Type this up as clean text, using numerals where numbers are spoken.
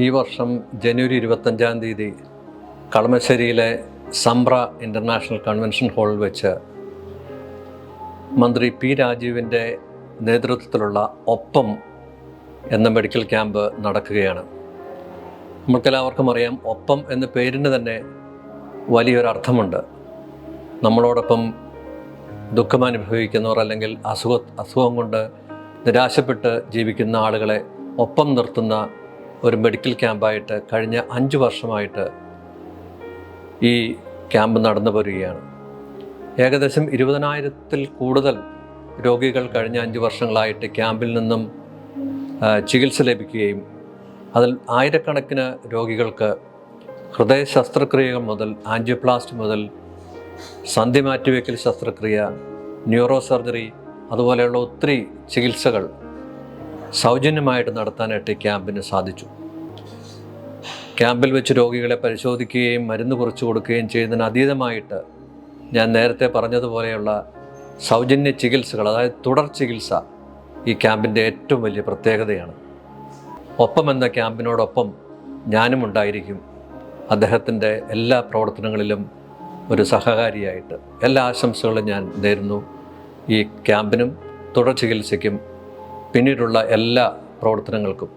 ഈ വർഷം ജനുവരി 25-ാം തീയതി കളമശ്ശേരിയിലെ സംബ്ര ഇൻ്റർനാഷണൽ കൺവെൻഷൻ ഹാളിൽ വെച്ച് മന്ത്രി പി രാജീവിൻ്റെ നേതൃത്വത്തിലുള്ള ഒപ്പം എന്ന മെഡിക്കൽ ക്യാമ്പ് നടക്കുകയാണ്. നമുക്കെല്ലാവർക്കും അറിയാം, ഒപ്പം എന്ന പേരിന് തന്നെ വലിയൊരർത്ഥമുണ്ട്. നമ്മളോടൊപ്പം ദുഃഖമനുഭവിക്കുന്നവർ അല്ലെങ്കിൽ അസുഖം കൊണ്ട് നിരാശപ്പെട്ട് ജീവിക്കുന്ന ആളുകളെ ഒപ്പം നിർത്തുന്ന ഒരു മെഡിക്കൽ ക്യാമ്പായിട്ട് കഴിഞ്ഞ 5 വർഷമായിട്ട് ഈ ക്യാമ്പ് നടന്നു വരികയാണ്. ഏകദേശം 20,000-ൽ കൂടുതൽ രോഗികൾ കഴിഞ്ഞ 5 വർഷങ്ങളായിട്ട് ക്യാമ്പിൽ നിന്നും ചികിത്സ ലഭിക്കുകയും അതിൽ ആയിരക്കണക്കിന് രോഗികൾക്ക് ഹൃദയ ശസ്ത്രക്രിയകൾ മുതൽ ആൻജിയോപ്ലാസ്റ്റി മുതൽ സന്ധി മാറ്റിവെക്കൽ ശസ്ത്രക്രിയ, ന്യൂറോ സർജറി, അതുപോലെയുള്ള ഒത്തിരി ചികിത്സകൾ സൗജന്യമായിട്ട് നടത്താനായിട്ട് ഈ ക്യാമ്പിന് സാധിച്ചു. ക്യാമ്പിൽ വെച്ച് രോഗികളെ പരിശോധിക്കുകയും മരുന്ന് കുറിച്ച് കൊടുക്കുകയും ചെയ്യുന്നതിന് അതീതമായിട്ട് ഞാൻ നേരത്തെ പറഞ്ഞതുപോലെയുള്ള സൗജന്യ ചികിത്സകൾ, അതായത് തുടർ ചികിത്സ ഈ ക്യാമ്പിൻ്റെ ഏറ്റവും വലിയ പ്രത്യേകതയാണ്. ഒപ്പം എന്ന ക്യാമ്പിനോടൊപ്പം ഞാനും ഉണ്ടായിരിക്കും. അദ്ദേഹത്തിൻ്റെ എല്ലാ പ്രവർത്തനങ്ങളിലും ഒരു സഹകാരിയായിട്ട് എല്ലാ ആശംസകളും ഞാൻ നേരുന്നു. ഈ ക്യാമ്പിനും തുടർ ചികിത്സയ്ക്കും പിന്നീടുള്ള എല്ലാ പ്രവർത്തനങ്ങൾക്കും